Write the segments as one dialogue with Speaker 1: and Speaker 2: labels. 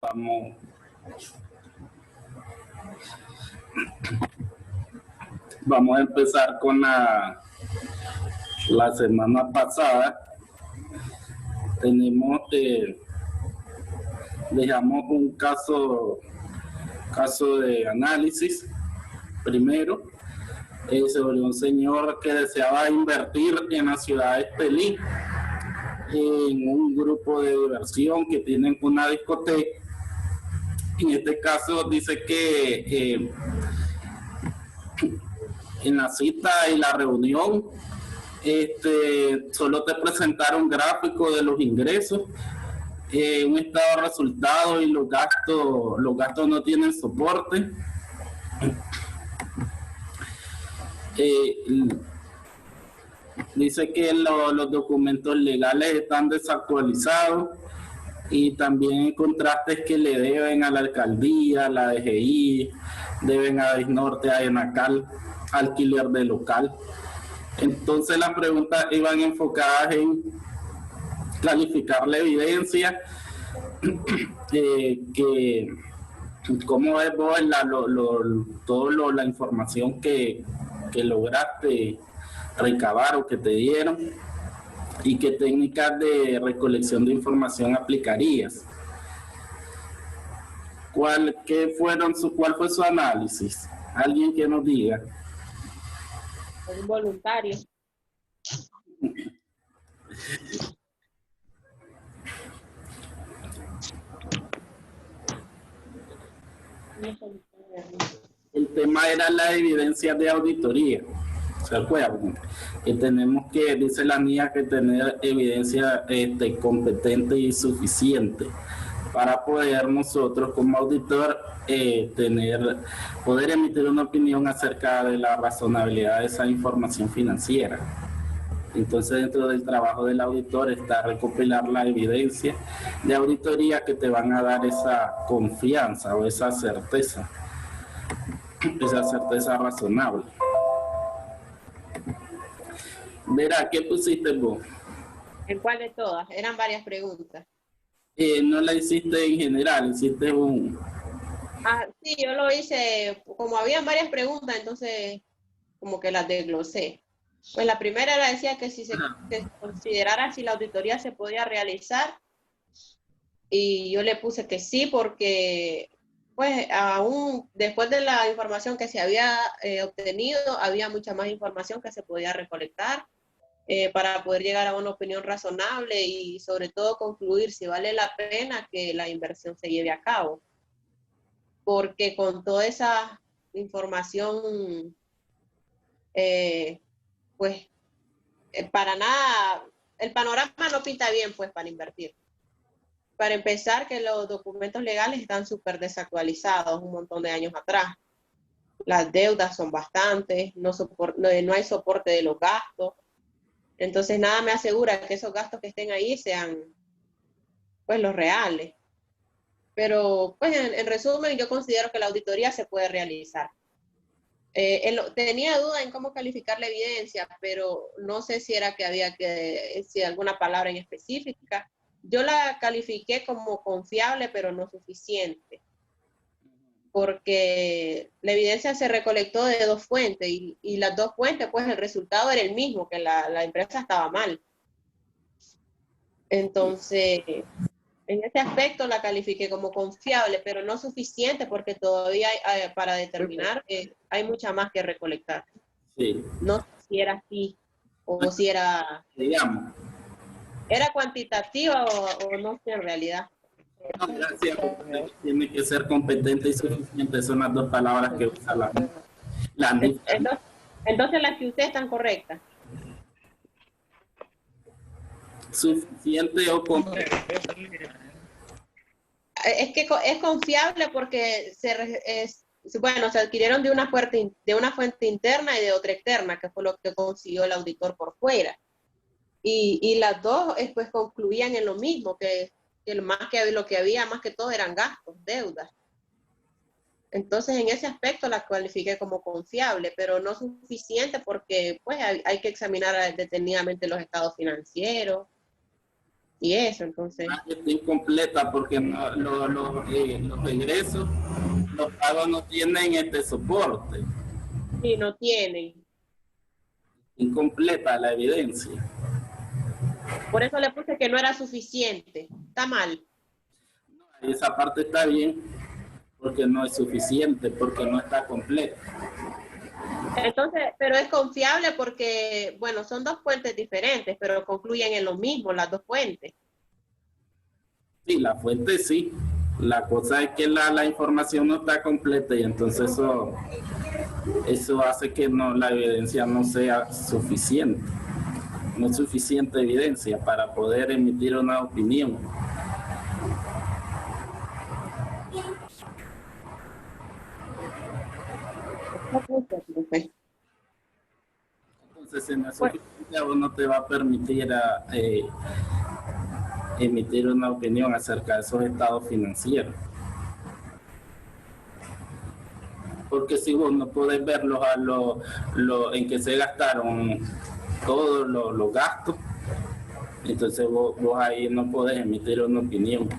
Speaker 1: Vamos, vamos a empezar con la semana pasada. Tenemos, dejamos un caso de análisis primero sobre un señor que deseaba invertir en la ciudad de Estelí en un grupo de diversión que tienen una discoteca. En este caso dice que en la cita y la reunión solo te presentaron gráficos de los ingresos, un estado de resultados y los gastos no tienen soporte. Dice que los documentos legales están desactualizados y también encontraste que le deben a la alcaldía, a la DGI, deben a Disnorte, a Enacal, alquiler de local. Entonces las preguntas iban enfocadas en calificar la evidencia, que cómo ves vos toda la información que lograste recabar o que te dieron, y qué técnicas de recolección de información aplicarías. ¿Cuál fue su análisis? ¿Alguien que nos diga?
Speaker 2: Un voluntario.
Speaker 1: El tema era la evidencia de auditoría. ¿Se acuerdan? Que tenemos que, dice la mía, que tener evidencia competente y suficiente para poder nosotros como auditor poder emitir una opinión acerca de la razonabilidad de esa información financiera. Entonces, dentro del trabajo del auditor está recopilar la evidencia de auditoría que te van a dar esa confianza o esa certeza razonable. Verá, ¿qué pusiste vos?
Speaker 2: ¿En cuál de todas? Eran varias preguntas.
Speaker 1: No la hiciste en general, hiciste un...
Speaker 2: Sí, yo lo hice, como habían varias preguntas, entonces como que las desglosé. Pues la primera era, decía que si se considerara si la auditoría se podía realizar, y yo le puse que sí, porque pues aún después de la información que se había obtenido, había mucha más información que se podía recolectar para poder llegar a una opinión razonable y sobre todo concluir si vale la pena que la inversión se lleve a cabo. Porque con toda esa información, para nada, el panorama no pinta bien pues para invertir. Para empezar, que los documentos legales están súper desactualizados un montón de años atrás. Las deudas son bastantes, no hay soporte de los gastos. Entonces nada me asegura que esos gastos que estén ahí sean pues los reales. Pero pues en resumen, yo considero que la auditoría se puede realizar. Tenía duda en cómo calificar la evidencia, pero no sé si era que había que decir alguna palabra en específica. Yo la califiqué como confiable, pero no suficiente, porque la evidencia se recolectó de dos fuentes y las dos fuentes, pues el resultado era el mismo, que la empresa estaba mal. Entonces, en ese aspecto la califiqué como confiable, pero no suficiente porque todavía para determinar hay mucha más que recolectar.
Speaker 1: Sí.
Speaker 2: No sé si era así o si era...
Speaker 1: Digamos.
Speaker 2: ¿Era cuantitativa o no sé en realidad?
Speaker 1: No, gracias. Tiene que ser competente y suficiente. Son las dos palabras que usa la
Speaker 2: entonces las que usted están correctas.
Speaker 1: Suficiente o competente.
Speaker 2: Es que es confiable porque se adquirieron de una fuente interna y de otra externa, que fue lo que consiguió el auditor por fuera. Y las dos pues concluían en lo mismo, que lo que había más que todo eran gastos, deudas. Entonces en ese aspecto la cualifiqué como confiable, pero no suficiente porque pues hay que examinar detenidamente los estados financieros, Y eso, entonces.
Speaker 1: Está incompleta porque los egresos, los pagos no tienen este soporte.
Speaker 2: Sí, no tienen.
Speaker 1: Incompleta la evidencia.
Speaker 2: Por eso le puse que no era suficiente. Está mal.
Speaker 1: Esa parte está bien porque no es suficiente, porque no está completa.
Speaker 2: Entonces, pero es confiable porque, bueno, son dos fuentes diferentes, pero concluyen en lo mismo, las dos fuentes.
Speaker 1: Sí, la fuente sí. La cosa es que la información no está completa y entonces eso hace que la evidencia no sea suficiente. No es suficiente evidencia para poder emitir una opinión. Entonces, en eso no te va a permitir emitir una opinión acerca de esos estados financieros. Porque si vos no podés verlos en que se gastaron todos los gastos, entonces vos ahí no podés emitir una opinión.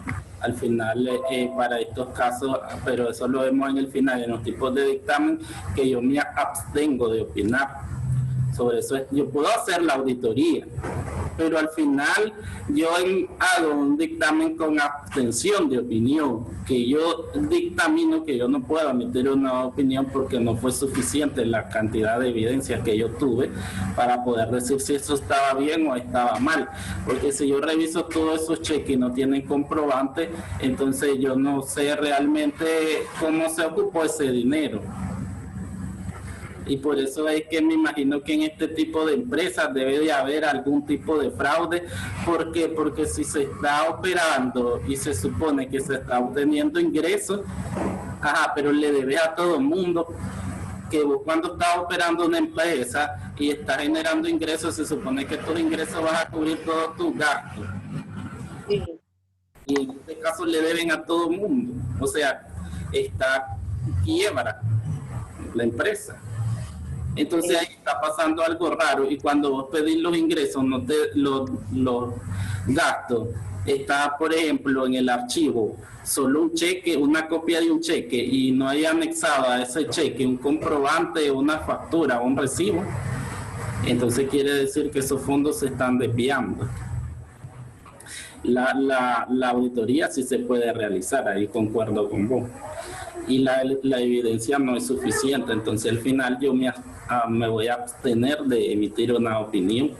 Speaker 1: Al final, para estos casos, pero eso lo vemos en el final, en los tipos de dictamen, que yo me abstengo de opinar. Sobre eso yo puedo hacer la auditoría, pero al final yo hago un dictamen con abstención de opinión, que yo dictamino que yo no puedo emitir una opinión porque no fue suficiente la cantidad de evidencia que yo tuve para poder decir si eso estaba bien o estaba mal, porque si yo reviso todos esos cheques y no tienen comprobante, entonces yo no sé realmente cómo se ocupó ese dinero. Y por eso es que me imagino que en este tipo de empresas debe de haber algún tipo de fraude. ¿Por qué? Porque si se está operando y se supone que se está obteniendo ingresos, pero le debes a todo el mundo, que vos cuando estás operando una empresa y estás generando ingresos, se supone que estos ingresos van a cubrir todos tus gastos. Sí. Y en este caso le deben a todo el mundo. O sea, está quiebra la empresa. Entonces ahí está pasando algo raro y cuando vos pedís los ingresos, los gastos, está por ejemplo en el archivo solo un cheque, una copia de un cheque y no hay anexado a ese cheque un comprobante, una factura, un recibo, entonces quiere decir que esos fondos se están desviando. La auditoría sí se puede realizar, ahí concuerdo con vos. Y la evidencia no es suficiente, entonces al final yo me voy a abstener de emitir una opinión.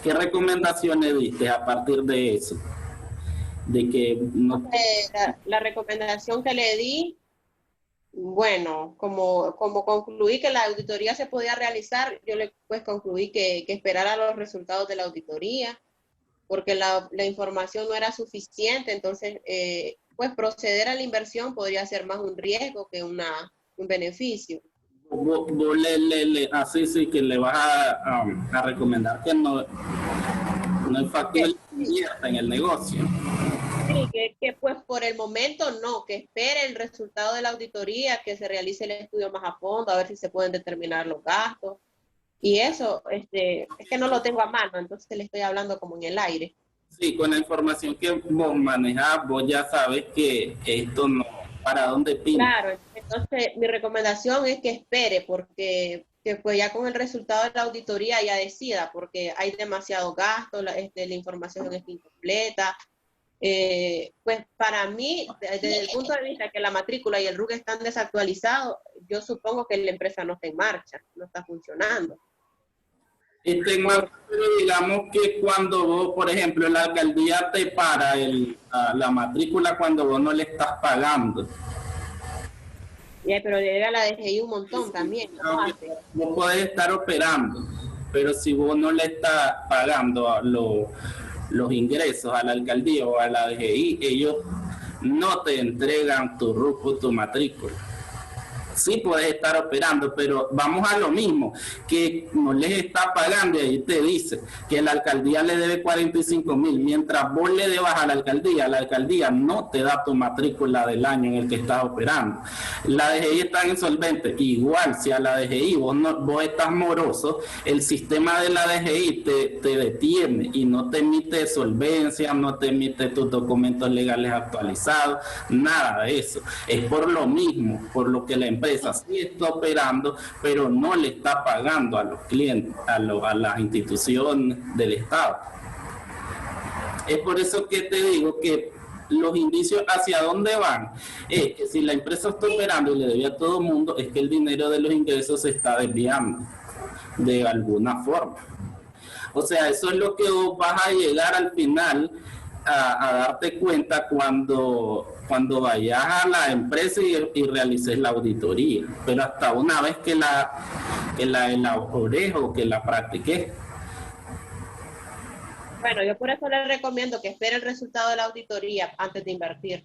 Speaker 1: ¿Qué recomendaciones diste a partir de eso? De que no...
Speaker 2: La recomendación que le di, bueno, como concluí que la auditoría se podía realizar, yo pues concluí que esperara los resultados de la auditoría, porque la información no era suficiente, entonces pues proceder a la inversión podría ser más un riesgo que un beneficio.
Speaker 1: Vos así sí que le vas a recomendar que no es factible en el negocio.
Speaker 2: Sí, que pues por el momento no, que espere el resultado de la auditoría, que se realice el estudio más a fondo, a ver si se pueden determinar los gastos. Y eso, es que no lo tengo a mano, entonces le estoy hablando como en el aire.
Speaker 1: Sí, con la información que vos manejás, vos ya sabes que esto no, ¿para dónde pinta?
Speaker 2: Claro, entonces mi recomendación es que espere, porque que pues ya con el resultado de la auditoría ya decida, porque hay demasiado gasto, la información es incompleta. Pues para mí, desde el punto de vista que la matrícula y el RUC están desactualizados, yo supongo que la empresa no está en marcha, no está funcionando.
Speaker 1: Pero digamos que cuando vos, por ejemplo, la alcaldía te para la matrícula cuando vos no le estás pagando.
Speaker 2: Pero le debe a la DGI un montón también.
Speaker 1: Vos podés estar operando, pero si vos no le estás pagando los ingresos a la alcaldía o a la DGI, ellos no te entregan tu RUC o tu matrícula. Sí, puedes estar operando, pero vamos a lo mismo, que no les está pagando y ahí te dice que la alcaldía le debe 45.000, mientras vos le debas a la alcaldía no te da tu matrícula del año en el que estás operando. La DGI está insolvente, igual si a la DGI vos estás moroso, el sistema de la DGI te detiene y no te emite solvencia, no te emite tus documentos legales actualizados, nada de eso. Es por lo mismo, por lo que la empresa sí está operando, pero no le está pagando a los clientes, a las instituciones del Estado. Es por eso que te digo que los indicios hacia dónde van es que si la empresa está operando y le debe a todo el mundo, es que el dinero de los ingresos se está desviando de alguna forma. O sea, eso es lo que vos vas a llegar al final a darte cuenta cuando vayas a la empresa y realices la auditoría, pero hasta una vez que la elabores o que la practiques.
Speaker 2: Bueno, yo por eso les recomiendo que espere el resultado de la auditoría antes de invertir,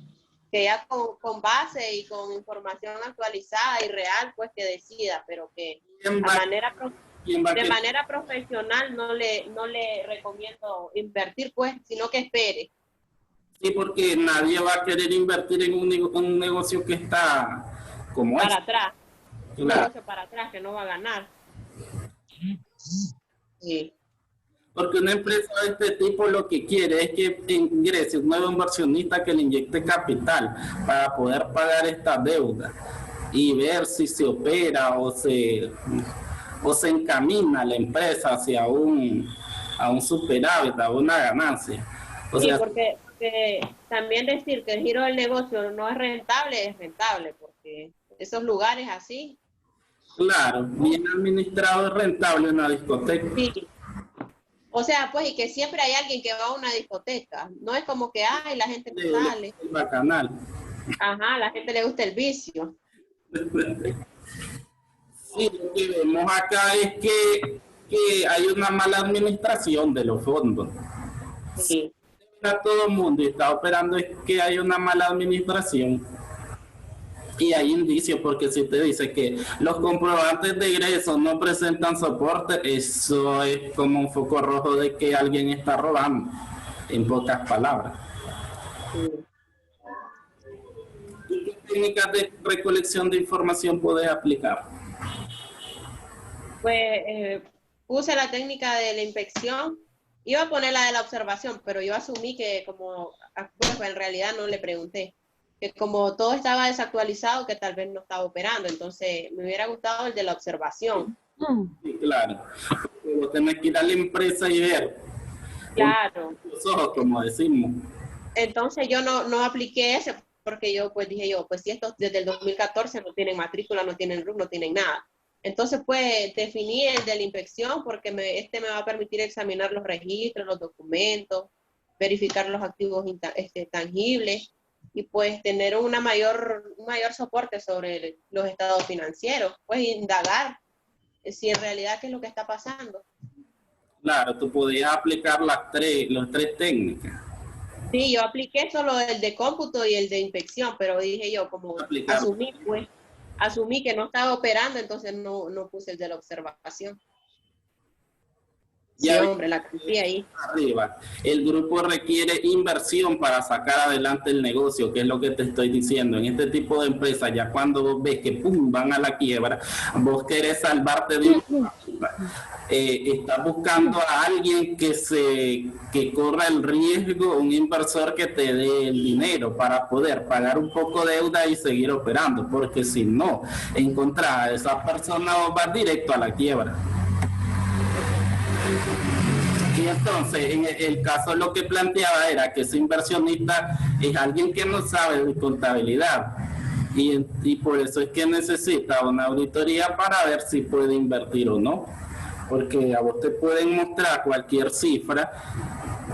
Speaker 2: que ya con base y con información actualizada y real, pues que decida, pero que de manera profesional no le recomiendo invertir, pues, sino que espere.
Speaker 1: Sí, porque nadie va a querer invertir en un negocio que está como
Speaker 2: para atrás,
Speaker 1: claro.
Speaker 2: Un negocio para atrás que no va a ganar. Sí.
Speaker 1: Porque una empresa de este tipo lo que quiere es que ingrese un nuevo inversionista que le inyecte capital para poder pagar esta deuda y ver si se opera o se encamina la empresa hacia a un superávit, a una ganancia.
Speaker 2: Sí, porque también decir que el giro del negocio no es rentable, porque esos lugares así.
Speaker 1: Claro, bien administrado es rentable una discoteca.
Speaker 2: Sí. O sea, pues, y que siempre hay alguien que va a una discoteca. No es como que, ay, la gente no sale.
Speaker 1: El bacanal.
Speaker 2: Ajá, la gente le gusta el vicio.
Speaker 1: Sí, lo que vemos acá es que hay una mala administración de los fondos.
Speaker 2: Sí.
Speaker 1: A todo el mundo y está operando es que hay una mala administración. Y hay indicios, porque si te dice que los comprobantes de ingreso no presentan soporte, eso es como un foco rojo de que alguien está robando, en pocas palabras. ¿Y qué técnicas de recolección de información puedes aplicar?
Speaker 2: Pues puse la técnica de la inspección, iba a poner la de la observación, pero yo asumí que como, pues en realidad no le pregunté, que como todo estaba desactualizado, que tal vez no estaba operando, entonces me hubiera gustado el de la observación.
Speaker 1: Sí, claro, porque vos tenés que ir a la empresa y ver.
Speaker 2: Claro.
Speaker 1: Los ojos, como decimos.
Speaker 2: Entonces yo no apliqué ese, porque yo pues dije pues si estos desde el 2014 no tienen matrícula, no tienen RUC, no tienen nada. Entonces pues definí el de la inspección porque me va a permitir examinar los registros, los documentos, verificar los activos tangibles y pues tener un mayor soporte sobre los estados financieros, pues indagar si en realidad qué es lo que está pasando.
Speaker 1: Claro, tú podías aplicar las tres técnicas.
Speaker 2: Sí, yo apliqué solo el de cómputo y el de inspección, pero dije yo, como asumí que no estaba operando, entonces no puse el de la observación. Sí, hombre, la cantidad ahí.
Speaker 1: Arriba. El grupo requiere inversión para sacar adelante el negocio, que es lo que te estoy diciendo. En este tipo de empresas, ya cuando vos ves que pum, van a la quiebra, vos querés salvarte de una estás buscando a alguien que corra el riesgo, un inversor que te dé el dinero para poder pagar un poco de deuda y seguir operando, porque si no encontrás a esa persona, vas directo a la quiebra. Y entonces, en el caso lo que planteaba era que ese inversionista es alguien que no sabe de contabilidad y por eso es que necesita una auditoría para ver si puede invertir o no, porque a vos te pueden mostrar cualquier cifra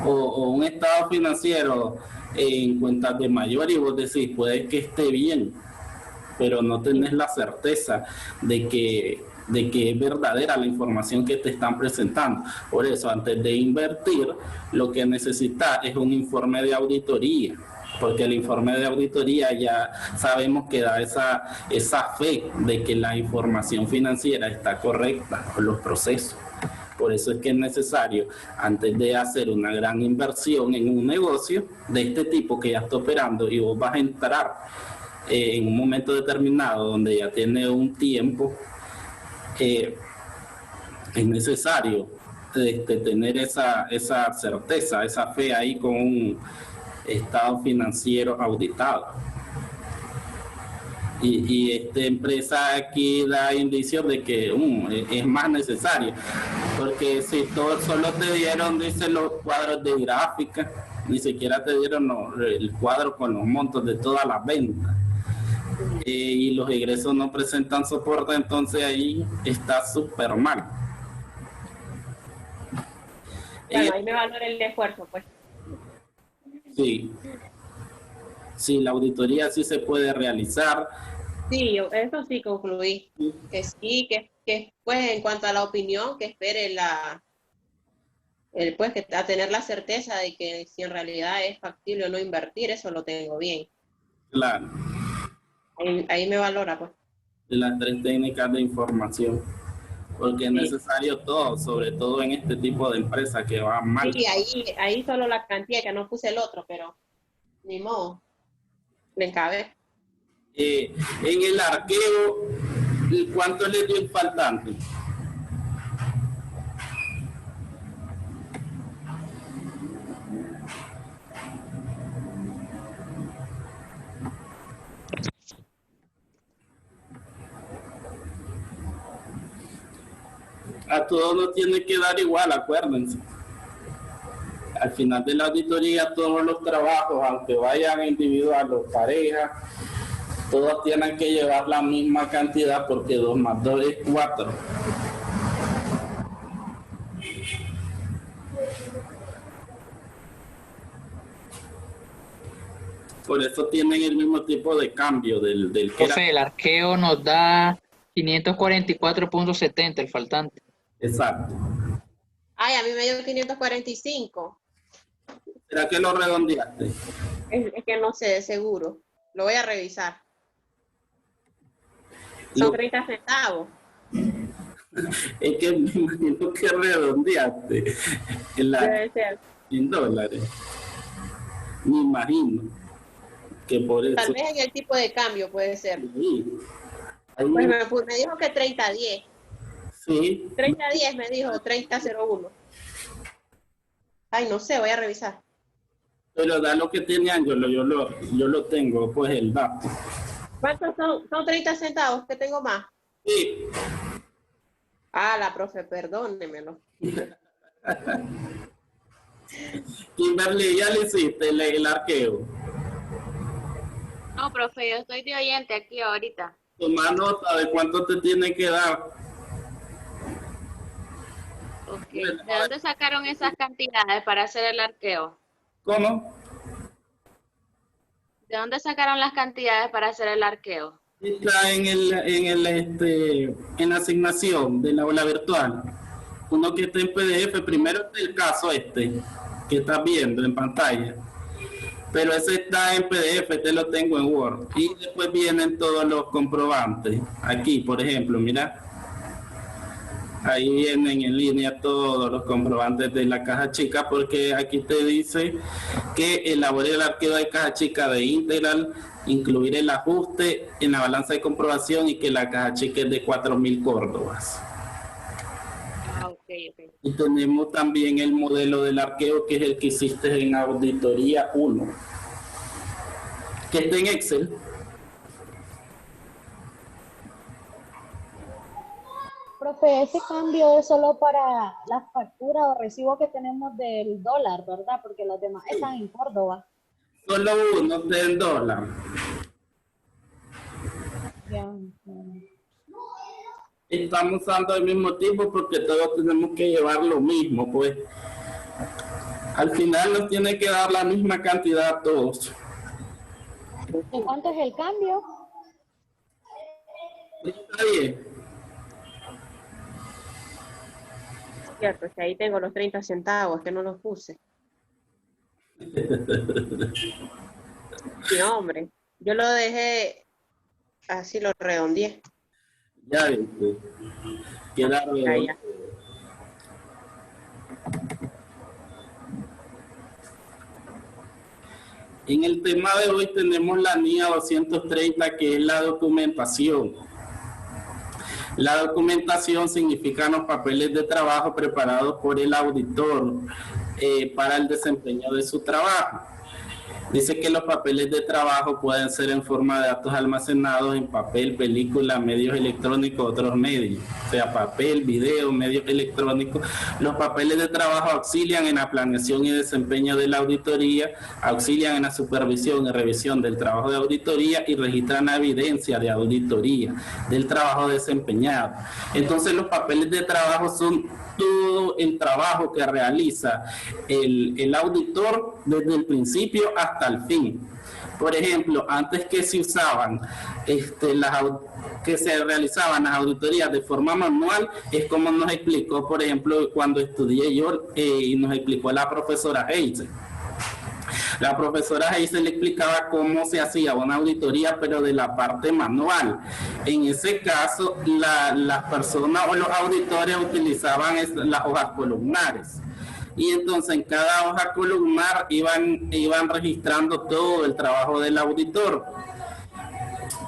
Speaker 1: o un estado financiero en cuentas de mayor y vos decís, puede que esté bien, pero no tenés la certeza de que es verdadera la información que te están presentando. Por eso, antes de invertir, lo que necesitas es un informe de auditoría porque el informe de auditoría ya sabemos que da esa fe de que la información financiera está correcta con los procesos. Por eso es que es necesario, antes de hacer una gran inversión en un negocio de este tipo que ya está operando y vos vas a entrar en un momento determinado donde ya tiene un tiempo, es necesario tener esa certeza, esa fe ahí con un estado financiero auditado. Y esta empresa aquí da indicios de que es más necesario, porque si solo te dieron, dice, los cuadros de gráfica, ni siquiera te dieron el cuadro con los montos de todas las ventas, y los egresos no presentan soporte, entonces ahí está súper mal.
Speaker 2: Claro, ahí me valora el esfuerzo, pues.
Speaker 1: Sí, la auditoría sí se puede realizar.
Speaker 2: Sí, eso sí concluí. Que sí, que pues en cuanto a la opinión, que espere pues que a tener la certeza de que si en realidad es factible o no invertir, eso lo tengo bien.
Speaker 1: Claro.
Speaker 2: Ahí me valora, pues.
Speaker 1: Las 3 técnicas de información, porque es necesario todo, sobre todo en este tipo de empresas que van mal.
Speaker 2: Sí, ahí solo la cantidad, que no puse el otro, pero ni modo, le encabé.
Speaker 1: En el arqueo, ¿cuánto le dio el faltante? A todos nos tiene que dar igual, acuérdense. Al final de la auditoría, todos los trabajos, aunque vayan individual o pareja, todos tienen que llevar la misma cantidad, porque 2 más 2 es 4. Por eso tienen el mismo tipo de cambio del que
Speaker 3: Profe, el arqueo nos da 544.70 el faltante.
Speaker 1: Exacto.
Speaker 2: Ay, a mí me dio 545.
Speaker 1: ¿Será que lo redondeaste?
Speaker 2: Es que no sé, de seguro. Lo voy a revisar. Son 30 centavos.
Speaker 1: Es que me imagino que redondeaste
Speaker 2: Debe ser.
Speaker 1: en dólares. Me imagino que por eso.
Speaker 2: Tal vez en el tipo de cambio puede ser.
Speaker 1: Sí.
Speaker 2: Pues me dijo que 30-10.
Speaker 1: Sí.
Speaker 2: 30-10 me dijo, 30-01. Ay, no sé, voy a revisar.
Speaker 1: Pero da lo que tiene Ángelo, yo lo tengo, pues el dato.
Speaker 2: ¿Cuántos son? Son 30 centavos, que tengo más.
Speaker 1: Sí.
Speaker 2: Ah, la profe, perdónemelo.
Speaker 1: Kimberly, ya le hiciste el arqueo.
Speaker 4: No, profe, yo estoy de oyente aquí ahorita.
Speaker 1: Toma nota de cuánto te tiene que dar.
Speaker 4: Okay. ¿De dónde sacaron esas cantidades para hacer el arqueo?
Speaker 1: ¿Cómo?
Speaker 4: ¿De dónde sacaron las cantidades para hacer el arqueo?
Speaker 1: Está en la asignación de la aula virtual. Uno que está en PDF, primero es el caso que estás viendo en pantalla. Pero ese está en PDF, te lo tengo en Word. Y después vienen todos los comprobantes. Aquí, por ejemplo, mira. Ahí vienen en línea todos los comprobantes de la caja chica, porque aquí te dice que elabore el arqueo de caja chica de Integral, incluir el ajuste en la balanza de comprobación y que la caja chica es de 4.000 córdobas.
Speaker 4: Ah, ok.
Speaker 1: Y tenemos también el modelo del arqueo, que es el que hiciste en Auditoría 1, que está en Excel.
Speaker 5: Profe, ese cambio es solo para las facturas o recibos que tenemos del dólar, ¿verdad? Porque los demás están en Córdoba.
Speaker 1: Solo uno del dólar.
Speaker 5: Ya.
Speaker 1: Estamos usando el mismo tipo porque todos tenemos que llevar lo mismo, pues. Al final nos tiene que dar la misma cantidad a todos.
Speaker 5: ¿De cuánto es el cambio?
Speaker 1: Está bien.
Speaker 2: Cierto, que ahí tengo los 30 centavos, que no los puse. Sí, hombre. Yo lo dejé, así lo redondeé.
Speaker 1: Ya viste. Queda
Speaker 2: Ya,
Speaker 1: redondo.
Speaker 2: ya.
Speaker 1: En el tema de hoy tenemos la NIA 230, que es la documentación. La documentación significa los papeles de trabajo preparados por el auditor para el desempeño de su trabajo. Dice que los papeles de trabajo pueden ser en forma de datos almacenados en papel, película, medios electrónicos, otros medios, o sea, papel, video, medios electrónicos. Los papeles de trabajo auxilian en la planeación y desempeño de la auditoría, auxilian en la supervisión y revisión del trabajo de auditoría y registran la evidencia de auditoría del trabajo desempeñado. Entonces, los papeles de trabajo son todo el trabajo que realiza el auditor desde el principio hasta el fin. Por ejemplo, antes que se usaban, que se realizaban las auditorías de forma manual, es como nos explicó, por ejemplo, cuando estudié yo, y nos explicó la profesora Heise. La profesora Heise le explicaba cómo se hacía una auditoría, pero de la parte manual. En ese caso, las personas o los auditores utilizaban las hojas columnares. Y entonces en cada hoja columnar iban registrando todo el trabajo del auditor.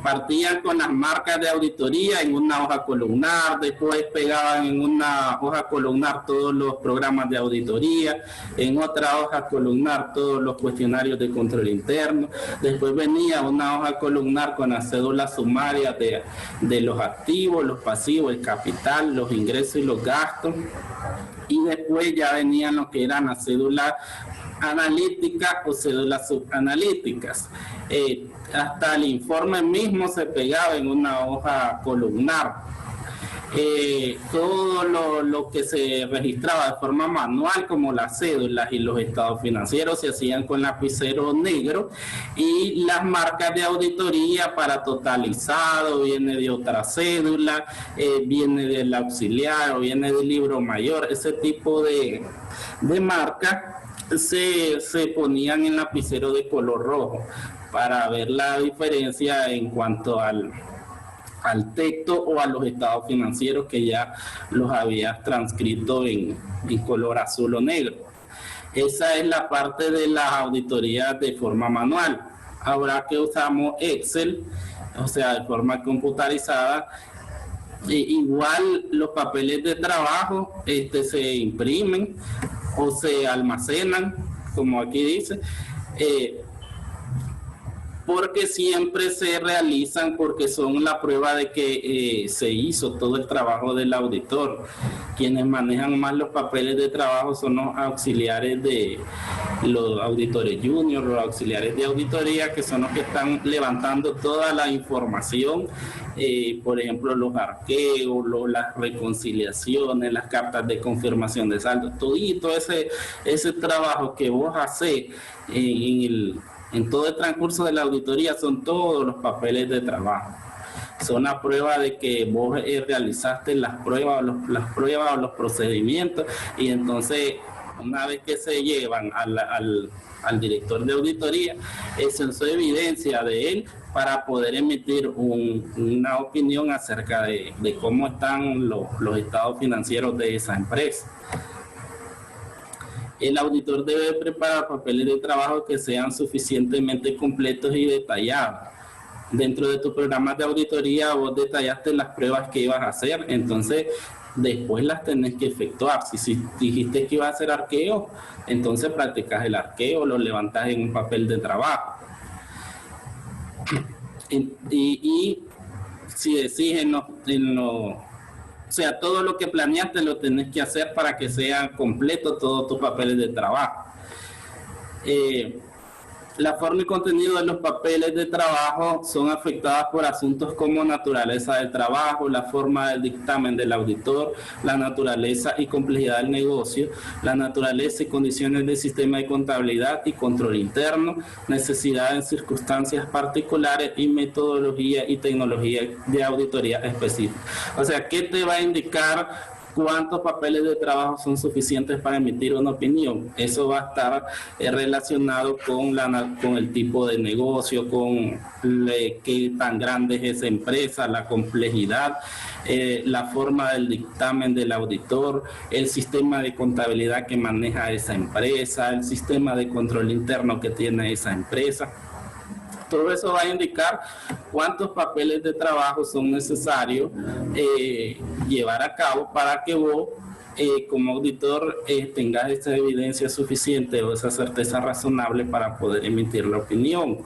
Speaker 1: Partían con las marcas de auditoría en una hoja columnar, después pegaban en una hoja columnar todos los programas de auditoría, en otra hoja columnar todos los cuestionarios de control interno, después venía una hoja columnar con la cédula sumaria de los activos, los pasivos, el capital, los ingresos y los gastos, y después ya venían lo que eran las cédulas analíticas o cédulas subanalíticas. Hasta el informe mismo se pegaba en una hoja columnar. Todo lo que se registraba de forma manual, como las cédulas y los estados financieros, se hacían con lapicero negro, y las marcas de auditoría para totalizado viene de otra cédula, viene del auxiliar o viene del libro mayor. Ese tipo de marcas se ponían en lapicero de color rojo para ver la diferencia en cuanto al texto o a los estados financieros que ya los habías transcrito en color azul o negro. Esa es la parte de las auditorías de forma manual. Ahora que usamos Excel, o sea, de forma computarizada, igual los papeles de trabajo se imprimen o se almacenan, como aquí dice, porque siempre se realizan, porque son la prueba de que se hizo todo el trabajo del auditor. Quienes manejan más los papeles de trabajo son los auxiliares de los auditores juniors, los auxiliares de auditoría, que son los que están levantando toda la información, por ejemplo, los arqueos, las reconciliaciones, las cartas de confirmación de saldo, todo ese trabajo que vos hacés en todo el transcurso de la auditoría son todos los papeles de trabajo. Son la prueba de que vos realizaste las pruebas o los procedimientos, y entonces una vez que se llevan al director de auditoría, eso es evidencia de él para poder emitir una opinión acerca de cómo están los estados financieros de esa empresa. El auditor debe preparar papeles de trabajo que sean suficientemente completos y detallados. Dentro de tu programa de auditoría vos detallaste las pruebas que ibas a hacer, entonces después las tenés que efectuar. Si dijiste que ibas a hacer arqueo, entonces practicas el arqueo, lo levantas en un papel de trabajo. Y si decís o sea, todo lo que planeaste lo tenés que hacer para que sean completos todos tus papeles de trabajo. La forma y contenido de los papeles de trabajo son afectadas por asuntos como naturaleza del trabajo, la forma del dictamen del auditor, la naturaleza y complejidad del negocio, la naturaleza y condiciones del sistema de contabilidad y control interno, necesidad en circunstancias particulares y metodología y tecnología de auditoría específica. O sea, ¿qué te va a indicar ¿Cuántos papeles de trabajo son suficientes para emitir una opinión? Eso va a estar relacionado con el tipo de negocio, con qué tan grande es esa empresa, la complejidad, la forma del dictamen del auditor, el sistema de contabilidad que maneja esa empresa, el sistema de control interno que tiene esa empresa. Todo eso va a indicar cuántos papeles de trabajo son necesarios llevar a cabo para que vos, como auditor, tengas esa evidencia suficiente o esa certeza razonable para poder emitir la opinión.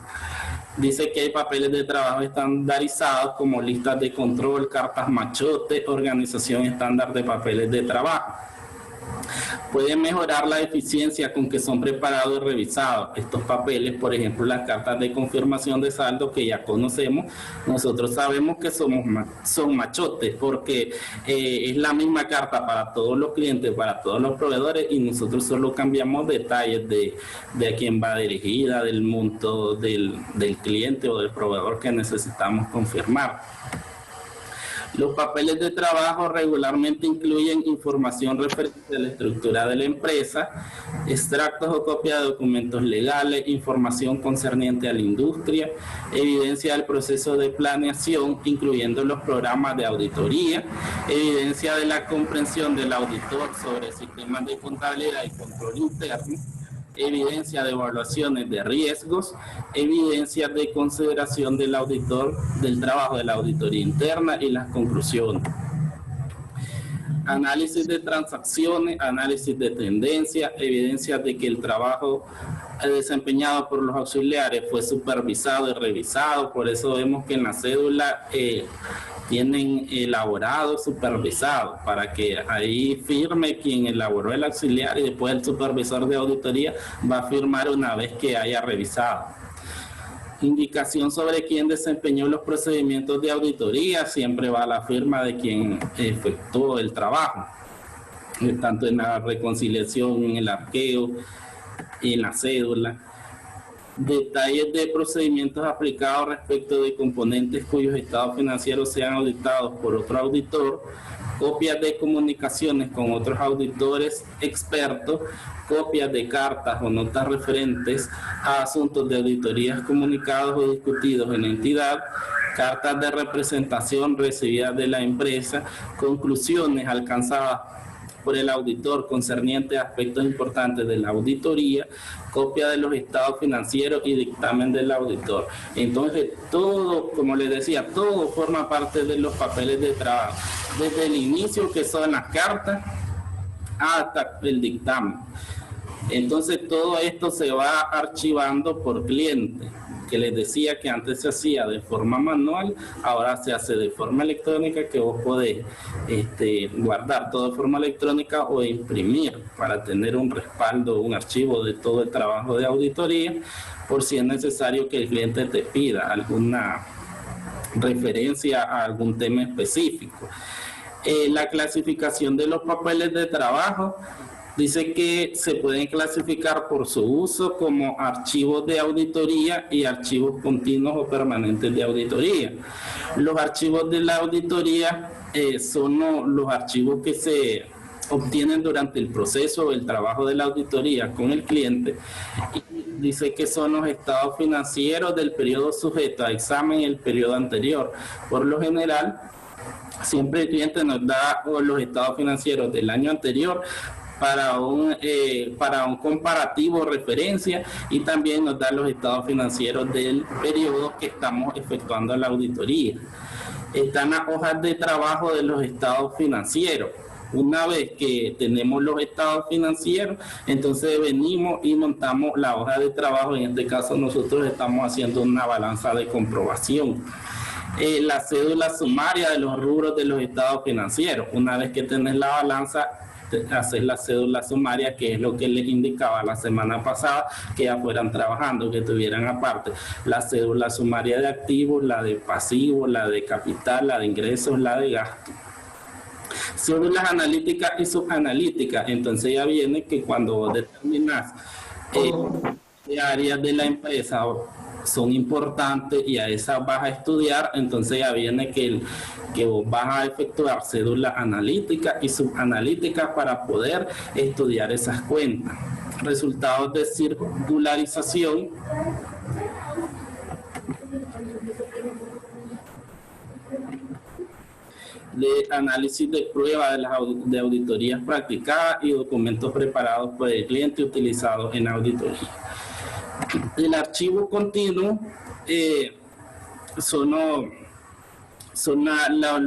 Speaker 1: Dice que hay papeles de trabajo estandarizados como listas de control, cartas machote, organización estándar de papeles de trabajo. Puede mejorar la eficiencia con que son preparados y revisados estos papeles. Por ejemplo, las cartas de confirmación de saldo que ya conocemos, nosotros sabemos que son machotes porque es la misma carta para todos los clientes, para todos los proveedores, y nosotros solo cambiamos detalles de a quién va dirigida, del monto del cliente o del proveedor que necesitamos confirmar. Los papeles de trabajo regularmente incluyen información referente a la estructura de la empresa, extractos o copias de documentos legales, información concerniente a la industria, evidencia del proceso de planeación, incluyendo los programas de auditoría, evidencia de la comprensión del auditor sobre sistemas de contabilidad y control interno, evidencia de evaluaciones de riesgos, evidencia de consideración del auditor del trabajo de la auditoría interna y las conclusiones. Análisis de transacciones, análisis de tendencia, evidencia de que el trabajo desempeñado por los auxiliares fue supervisado y revisado. Por eso vemos que en la cédula tienen elaborado, supervisado, para que ahí firme quien elaboró el auxiliar y después el supervisor de auditoría va a firmar una vez que haya revisado. Indicación sobre quién desempeñó los procedimientos de auditoría, siempre va la firma de quien efectuó el trabajo, tanto en la reconciliación, en el arqueo, en la cédula. Detalles de procedimientos aplicados respecto de componentes cuyos estados financieros sean auditados por otro auditor, copias de comunicaciones con otros auditores expertos, copias de cartas o notas referentes a asuntos de auditorías comunicados o discutidos en la entidad, cartas de representación recibidas de la empresa, conclusiones alcanzadas por el auditor concerniente a aspectos importantes de la auditoría, copia de los estados financieros y dictamen del auditor. Entonces, todo, como les decía, todo forma parte de los papeles de trabajo, desde el inicio, que son las cartas, hasta el dictamen. Entonces, todo esto se va archivando por cliente, que les decía que antes se hacía de forma manual, ahora se hace de forma electrónica, que vos podés guardar todo de forma electrónica o imprimir para tener un respaldo, un archivo de todo el trabajo de auditoría, por si es necesario que el cliente te pida alguna referencia a algún tema específico. La clasificación de los papeles de trabajo dice que se pueden clasificar por su uso como archivos de auditoría y archivos continuos o permanentes de auditoría. Los archivos de la auditoría son los archivos que se obtienen durante el proceso del trabajo de la auditoría con el cliente, y dice que son los estados financieros del periodo sujeto a examen y el periodo anterior. Por lo general, siempre el cliente nos da los estados financieros del año anterior para un comparativo referencia, y también nos da los estados financieros del periodo que estamos efectuando la auditoría. Están las hojas de trabajo de los estados financieros. Una vez que tenemos los estados financieros, entonces venimos y montamos la hoja de trabajo. En este caso nosotros estamos haciendo una balanza de comprobación. La cédula sumaria de los rubros de los estados financieros. Una vez que tenés la balanza, hacer la cédula sumaria, que es lo que les indicaba la semana pasada, que ya fueran trabajando, que tuvieran aparte la cédula sumaria de activos, la de pasivos, la de capital, la de ingresos, la de gastos. Cédulas analíticas y subanalíticas. Entonces ya viene que cuando vos determinás qué áreas de la empresa son importantes y a esas vas a estudiar, entonces ya viene que vos vas a efectuar cédula analítica y subanalítica para poder estudiar esas cuentas. Resultados de circularización. De análisis de pruebas de auditorías practicadas y documentos preparados por el cliente utilizados en auditoría. El archivo continuo son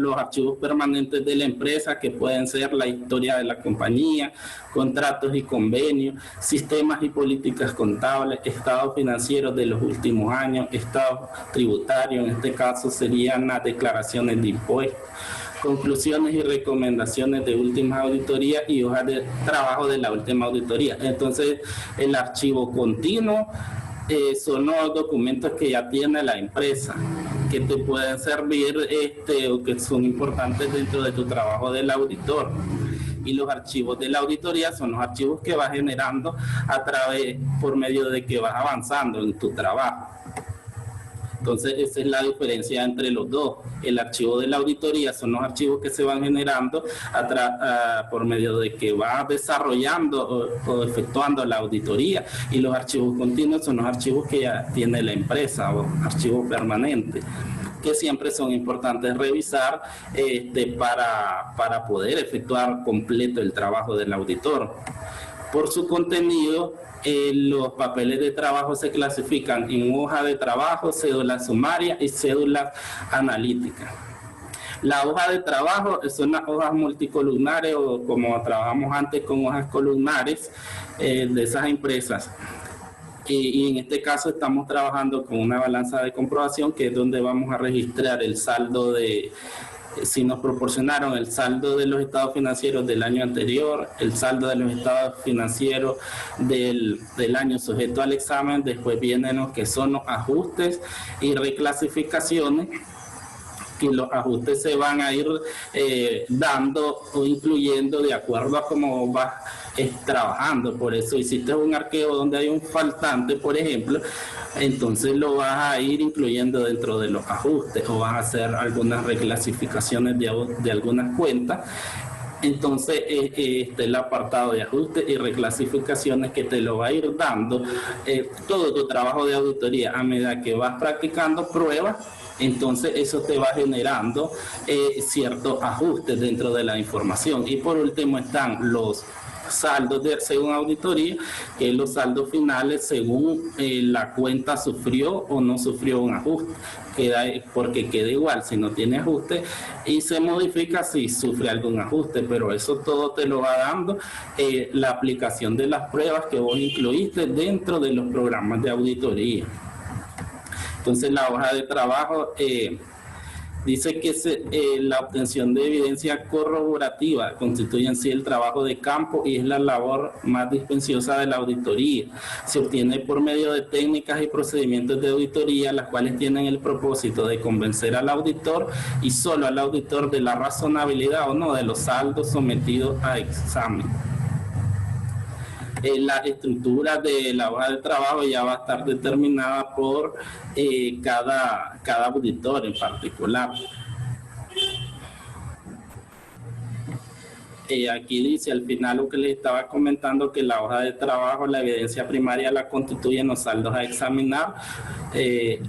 Speaker 1: los archivos permanentes de la empresa, que pueden ser la historia de la compañía, contratos y convenios, sistemas y políticas contables, estados financieros de los últimos años, estados tributarios, en este caso serían las declaraciones de impuestos, conclusiones y recomendaciones de últimas auditorías y hojas de trabajo de la última auditoría. Entonces, el archivo continuo son los documentos que ya tiene la empresa, que te pueden servir o que son importantes dentro de tu trabajo del auditor. Y los archivos de la auditoría son los archivos que vas generando por medio de que vas avanzando en tu trabajo. Entonces, esa es la diferencia entre los dos. El archivo de la auditoría son los archivos que se van generando por medio de que vas desarrollando o efectuando la auditoría, y los archivos continuos son los archivos que ya tiene la empresa o archivos permanentes, que siempre son importantes revisar para poder efectuar completo el trabajo del auditor. Por su contenido, los papeles de trabajo se clasifican en hoja de trabajo, cédula sumaria y cédula analítica. La hoja de trabajo son las hojas multicolumnares, o como trabajamos antes con hojas columnares de esas empresas. Y en este caso estamos trabajando con una balanza de comprobación, que es donde vamos a registrar el saldo si nos proporcionaron el saldo de los estados financieros del año anterior, el saldo de los estados financieros del año sujeto al examen. Después vienen los que son los ajustes y reclasificaciones, que los ajustes se van a ir dando o incluyendo de acuerdo a cómo vas trabajando. Por eso, hiciste un arqueo donde hay un faltante, por ejemplo, entonces lo vas a ir incluyendo dentro de los ajustes, o vas a hacer algunas reclasificaciones de algunas cuentas. Entonces, este es el apartado de ajustes y reclasificaciones, que te lo va a ir dando todo tu trabajo de auditoría a medida que vas practicando pruebas. Entonces, eso te va generando ciertos ajustes dentro de la información. Y por último están los saldos según auditoría, que es los saldos finales según la cuenta sufrió o no sufrió un ajuste. Porque queda igual si no tiene ajuste, y se modifica si sufre algún ajuste, pero eso todo te lo va dando la aplicación de las pruebas que vos incluiste dentro de los programas de auditoría. Entonces, la hoja de trabajo dice que la obtención de evidencia corroborativa constituye en sí el trabajo de campo y es la labor más dispendiosa de la auditoría. Se obtiene por medio de técnicas y procedimientos de auditoría, las cuales tienen el propósito de convencer al auditor y solo al auditor de la razonabilidad o no de los saldos sometidos a examen. La estructura de la hoja de trabajo ya va a estar determinada por cada auditor en particular. Aquí dice al final lo que les estaba comentando, que la hoja de trabajo, la evidencia primaria la constituyen los saldos a examinar,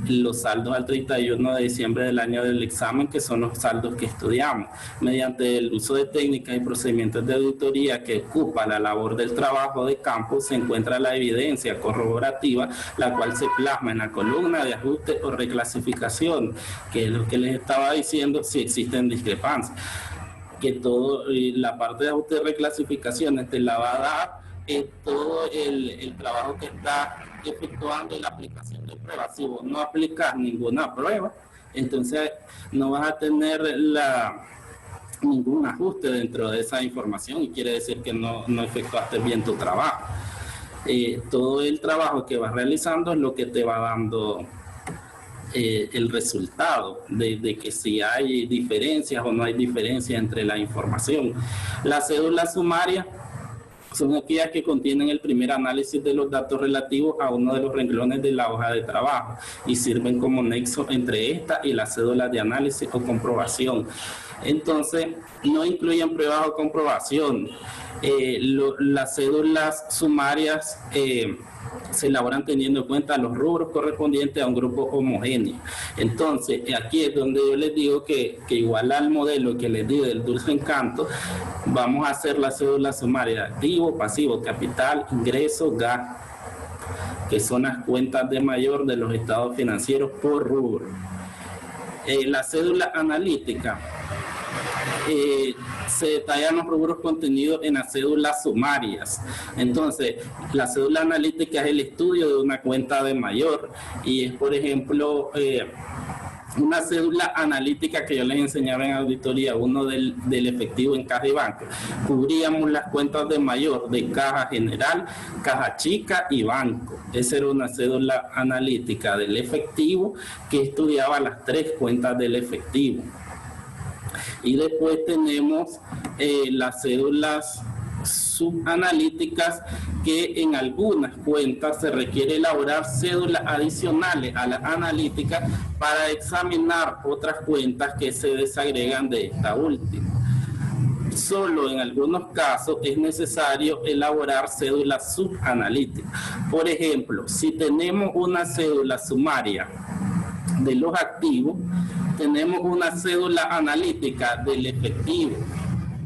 Speaker 1: los saldos al 31 de diciembre del año del examen, que son los saldos que estudiamos. Mediante el uso de técnicas y procedimientos de auditoría que ocupa la labor del trabajo de campo, se encuentra la evidencia corroborativa, la cual se plasma en la columna de ajuste o reclasificación, que es lo que les estaba diciendo, si existen discrepancias. Que todo, la parte de ajuste y reclasificaciones te la va a dar todo el trabajo que está efectuando en la aplicación de pruebas. Si vos no aplicas ninguna prueba, entonces no vas a tener ningún ajuste dentro de esa información, y quiere decir que no efectuaste bien tu trabajo. Todo el trabajo que vas realizando es lo que te va dando el resultado de que si hay diferencias o no hay diferencias entre la información. La cédula sumaria son aquellas que contienen el primer análisis de los datos relativos a uno de los renglones de la hoja de trabajo y sirven como nexo entre esta y la cédula de análisis o comprobación. Entonces, no incluyen pruebas o comprobación. Las cédulas sumarias se elaboran teniendo en cuenta los rubros correspondientes a un grupo homogéneo. Entonces, aquí es donde yo les digo que igual al modelo que les di del dulce encanto, vamos a hacer la cédula sumaria activo, pasivo, capital, ingreso, gasto, que son las cuentas de mayor de los estados financieros por rubro. La cédula analítica, se detallan los rubros contenidos en las cédulas sumarias. Entonces, la cédula analítica es el estudio de una cuenta de mayor y es, por ejemplo, una cédula analítica que yo les enseñaba en auditoría, uno del efectivo en caja y banco. Cubríamos las cuentas de mayor de caja general, caja chica y banco. Esa era una cédula analítica del efectivo que estudiaba las 3 cuentas del efectivo. Y después tenemos las cédulas subanalíticas, que en algunas cuentas se requiere elaborar cédulas adicionales a las analíticas para examinar otras cuentas que se desagregan de esta última. Solo en algunos casos es necesario elaborar cédulas subanalíticas. Por ejemplo, si tenemos una cédula sumaria de los activos, tenemos una cédula analítica del efectivo,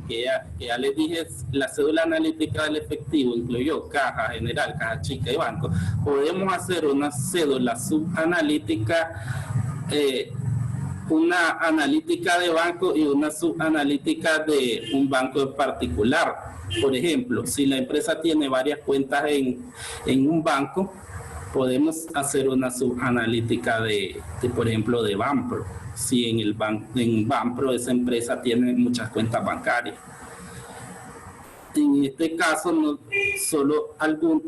Speaker 1: que ya les dije, la cédula analítica del efectivo incluyó caja general, caja chica y banco. Podemos hacer una cédula subanalítica, una analítica de banco y una subanalítica de un banco en particular. Por ejemplo, si la empresa tiene varias cuentas en un banco, podemos hacer una subanalítica de por ejemplo, de Banpro. Si en Banpro esa empresa tiene muchas cuentas bancarias. En este caso, no, solo algunos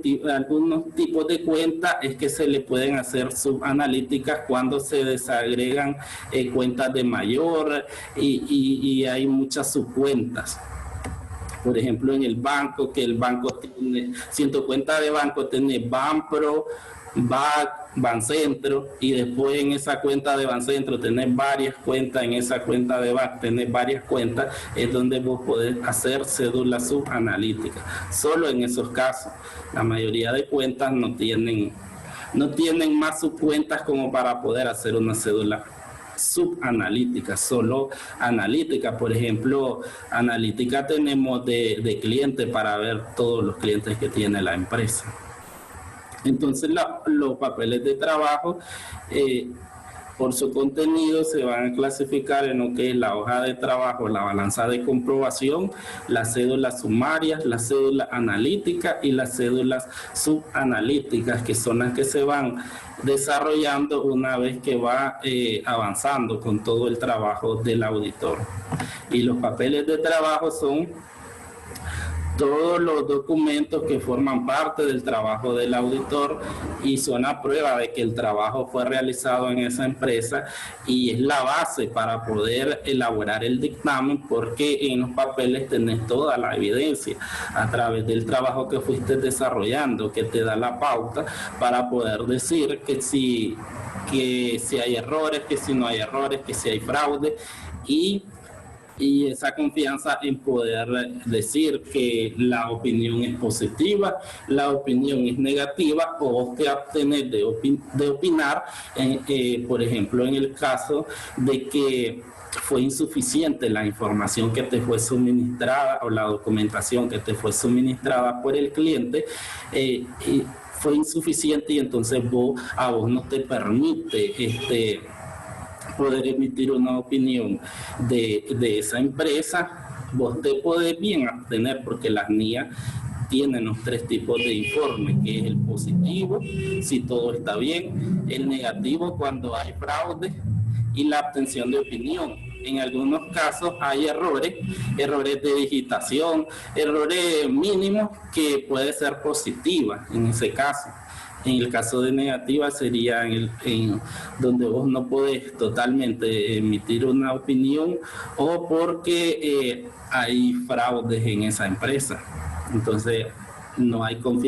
Speaker 1: tipos de cuentas es que se le pueden hacer subanalíticas cuando se desagregan cuentas de mayor y hay muchas subcuentas. Por ejemplo, en el banco, que el banco tiene, si en tu cuenta de banco tiene Banpro, BAC, Bancentro, y después en esa cuenta de Bancentro tenés varias cuentas, en esa cuenta de BAC tenés varias cuentas, es donde vos podés hacer cédula subanalítica. Solo en esos casos. La mayoría de cuentas no tienen más subcuentas como para poder hacer una cédula subanalítica, solo analítica. Por ejemplo, analítica tenemos de cliente para ver todos los clientes que tiene la empresa. Entonces los papeles de trabajo por su contenido se van a clasificar en lo que es la hoja de trabajo, la balanza de comprobación, las cédulas sumarias, las cédulas analíticas y las cédulas subanalíticas, que son las que se van desarrollando una vez que va avanzando con todo el trabajo del auditor. Y los papeles de trabajo son todos los documentos que forman parte del trabajo del auditor y son a prueba de que el trabajo fue realizado en esa empresa, y es la base para poder elaborar el dictamen, porque en los papeles tenés toda la evidencia a través del trabajo que fuiste desarrollando, que te da la pauta para poder decir que si hay errores, que si no hay errores, que si hay fraude, y esa confianza en poder decir que la opinión es positiva, la opinión es negativa, o que obtener de opinar, por ejemplo, en el caso de que fue insuficiente la información que te fue suministrada o la documentación que te fue suministrada por el cliente, fue insuficiente, y entonces a vos no te permite poder emitir una opinión de esa empresa. Vos te podés bien abstener, porque las NIA tienen los 3 tipos de informe, que es el positivo, si todo está bien, el negativo cuando hay fraude, y la abstención de opinión. En algunos casos hay errores de digitación, errores mínimos que puede ser positiva en ese caso. En el caso de negativa sería en donde vos no podés totalmente emitir una opinión, o porque hay fraudes en esa empresa. Entonces, no hay confianza